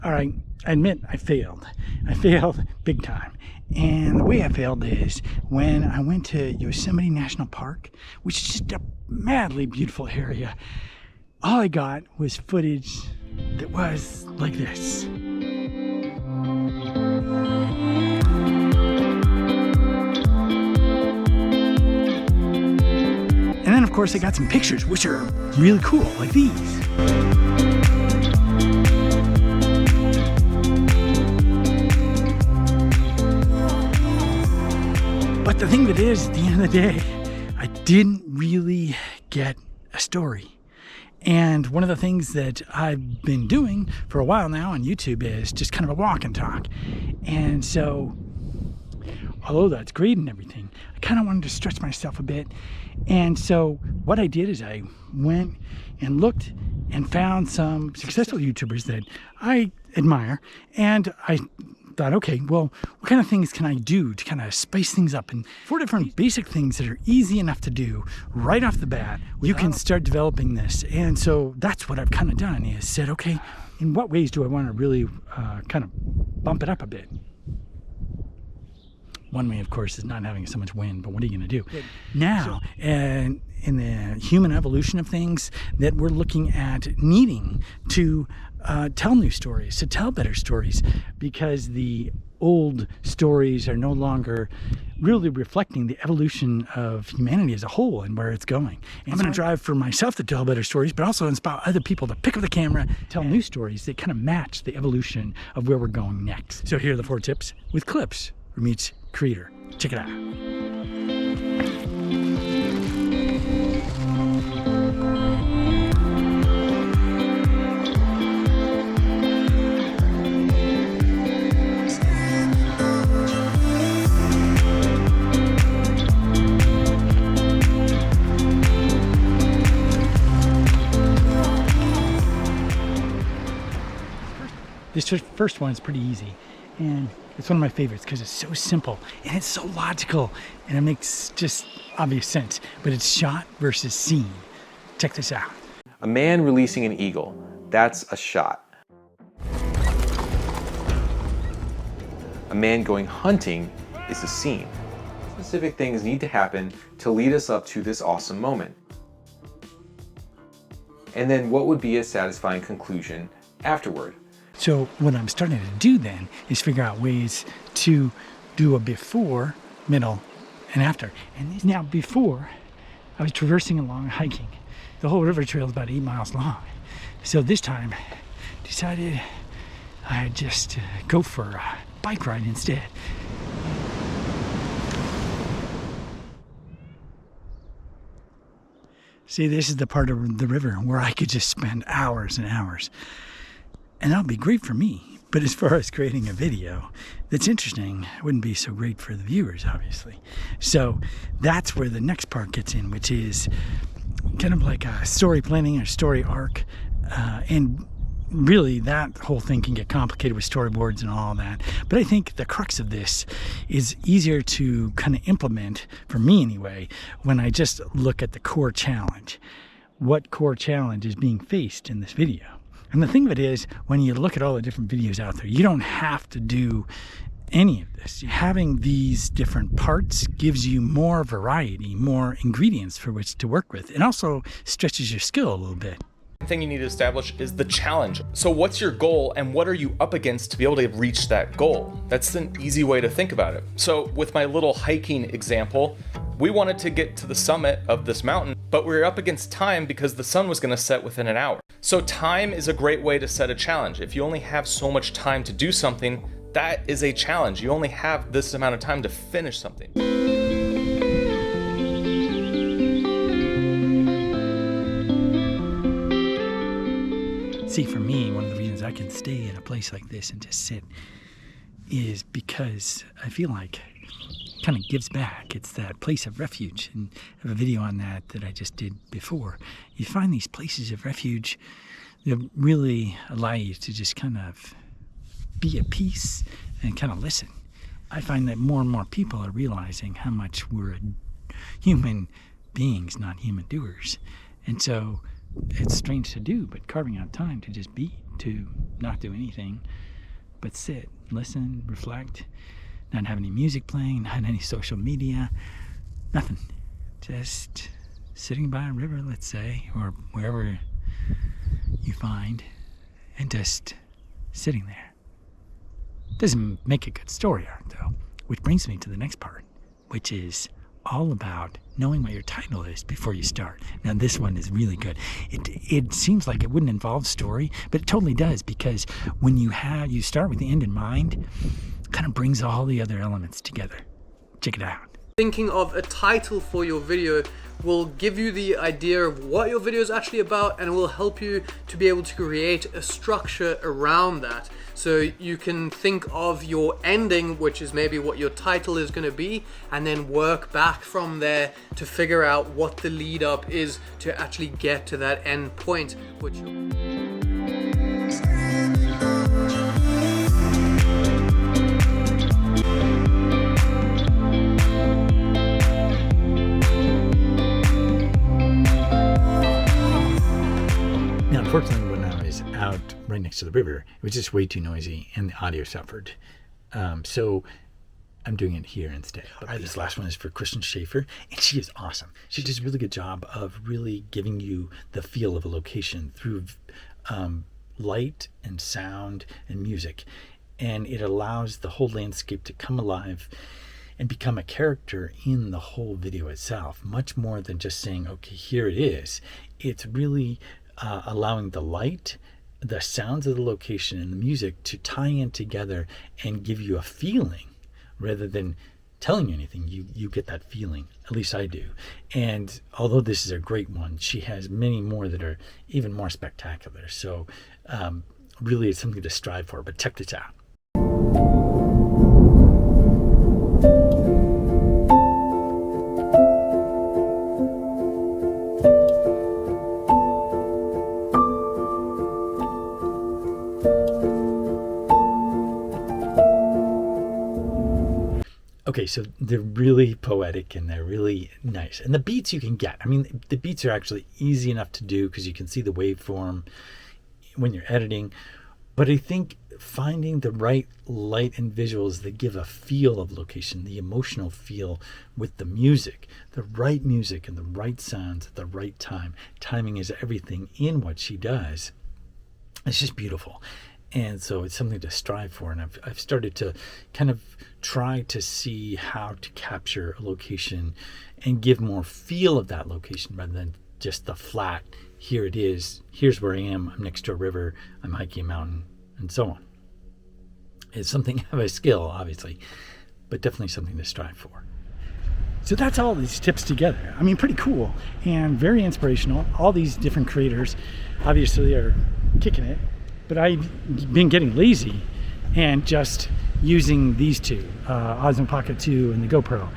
All right, I admit I failed. I failed big time. And the way I failed is when I went to Yosemite National Park, which is just a madly beautiful area. All I got was footage that was like this. And then of course I got some pictures which are really cool, like these. But the thing that is, at the end of the day, I didn't really get a story. And one of the things that I've been doing for a while now on YouTube is just kind of a walk and talk. And so, although that's great and everything, I kind of wanted to stretch myself a bit. And so what I did is I went and looked and found some successful YouTubers that I admire. And I thought, okay, well, what kind of things can I do to kind of spice things up? And 4 different basic things that are easy enough to do right off the bat, you can start developing this. And so that's what I've kind of done, is said, okay, in what ways do I want to really kind of bump it up a bit? One way, of course, is not having so much wind, but what are you going to do? Now, and in the human evolution of things, that we're looking at needing to tell new stories, to tell better stories, because the old stories are no longer really reflecting the evolution of humanity as a whole and where it's going. And I'm going to drive for myself to tell better stories, but also inspire other people to pick up the camera, tell new stories that kind of match the evolution of where we're going next. So here are the 4 tips with clips from each creator. Check it out. This first one is pretty easy, and it's one of my favorites because it's so simple and it's so logical and it makes just obvious sense, but it's shot versus seen. Check this out. A man releasing an eagle, that's a shot. A man going hunting is a scene. Specific things need to happen to lead us up to this awesome moment. And then what would be a satisfying conclusion afterward? So what I'm starting to do then is figure out ways to do a before, middle, and after. And now before, I was traversing along hiking. The whole river trail is about 8 miles long. So this time, decided I'd just go for a bike ride instead. See, this is the part of the river where I could just spend hours and hours. And that would be great for me. But as far as creating a video that's interesting, it wouldn't be so great for the viewers, obviously. So that's where the next part gets in, which is kind of like a story planning or story arc. And really, that whole thing can get complicated with storyboards and all that. But I think the crux of this is easier to kind of implement, for me anyway, when I just look at the core challenge. What core challenge is being faced in this video? And the thing of it is, when you look at all the different videos out there, you don't have to do any of this. Having these different parts gives you more variety, more ingredients for which to work with. It also stretches your skill a little bit. The thing you need to establish is the challenge. So what's your goal and what are you up against to be able to reach that goal? That's an easy way to think about it. So with my little hiking example, we wanted to get to the summit of this mountain, but we were up against time because the sun was going to set within an hour. So time is a great way to set a challenge. If you only have so much time to do something, that is a challenge. You only have this amount of time to finish something. See, for me, one of the reasons I can stay in a place like this and just sit is because I feel like it kind of gives back. It's that place of refuge. And I have a video on that I just did before. You find these places of refuge that really allow you to just kind of be at peace and kind of listen. I find that more and more people are realizing how much we're human beings, not human doers. And so it's strange to do, but carving out time to just be, to not do anything but sit, listen, reflect, not have any music playing, not any social media, nothing. Just sitting by a river, let's say, or wherever you find, and just sitting there. Doesn't make a good story arc, though, which brings me to the next part, which is all about knowing what your title is before you start. Now, this one is really good. It seems like it wouldn't involve story, but it totally does, because when you start with the end in mind, it kind of brings all the other elements together. Check it out. Thinking of a title for your video will give you the idea of what your video is actually about, and it will help you to be able to create a structure around that. So you can think of your ending, which is maybe what your title is going to be, and then work back from there to figure out what the lead up is to actually get to that end point, which Unfortunately, when I was out right next to the river, it was just way too noisy and the audio suffered. So I'm doing it here instead. All right, this last one is for Christian Schaefer, and she is awesome. She does a really good job of really giving you the feel of a location through light and sound and music. And it allows the whole landscape to come alive and become a character in the whole video itself, much more than just saying, okay, here it is. It's really allowing the light, the sounds of the location, and the music to tie in together and give you a feeling rather than telling you anything. You get that feeling, at least I do. And although this is a great one, she has many more that are even more spectacular. So really it's something to strive for, but check this out. Okay, so they're really poetic and they're really nice. And the beats you can get. I mean, the beats are actually easy enough to do because you can see the waveform when you're editing. But I think finding the right light and visuals that give a feel of location, the emotional feel with the music and the right sounds at the right time. Timing is everything in what she does. It's just beautiful. And so it's something to strive for. And I've started to kind of try to see how to capture a location and give more feel of that location rather than just the flat, here it is, here's where I am, I'm next to a river, I'm hiking a mountain, and so on. It's something of a skill, obviously, but definitely something to strive for. So that's all these tips together. I mean, pretty cool and very inspirational. All these different creators obviously are kicking it. But I've been getting lazy and just using these two, Osmo Pocket 2 and the GoPro.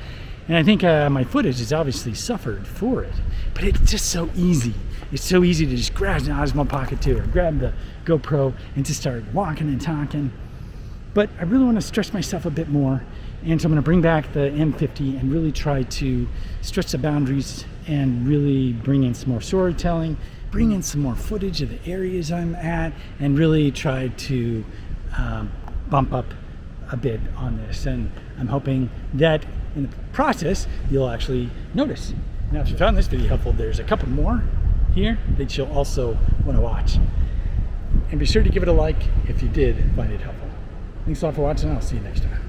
And I think my footage has obviously suffered for it. But it's just so easy. It's so easy to just grab the Osmo Pocket 2 or grab the GoPro and just start walking and talking. But I really want to stretch myself a bit more. And so I'm going to bring back the M50 and really try to stretch the boundaries and really bring in some more storytelling, bring in some more footage of the areas I'm at, and really try to bump up a bit on this. And I'm hoping that in the process, you'll actually notice. Now, if you found this video helpful, there's a couple more here that you'll also want to watch. And be sure to give it a like if you did find it helpful. Thanks a lot for watching, and I'll see you next time.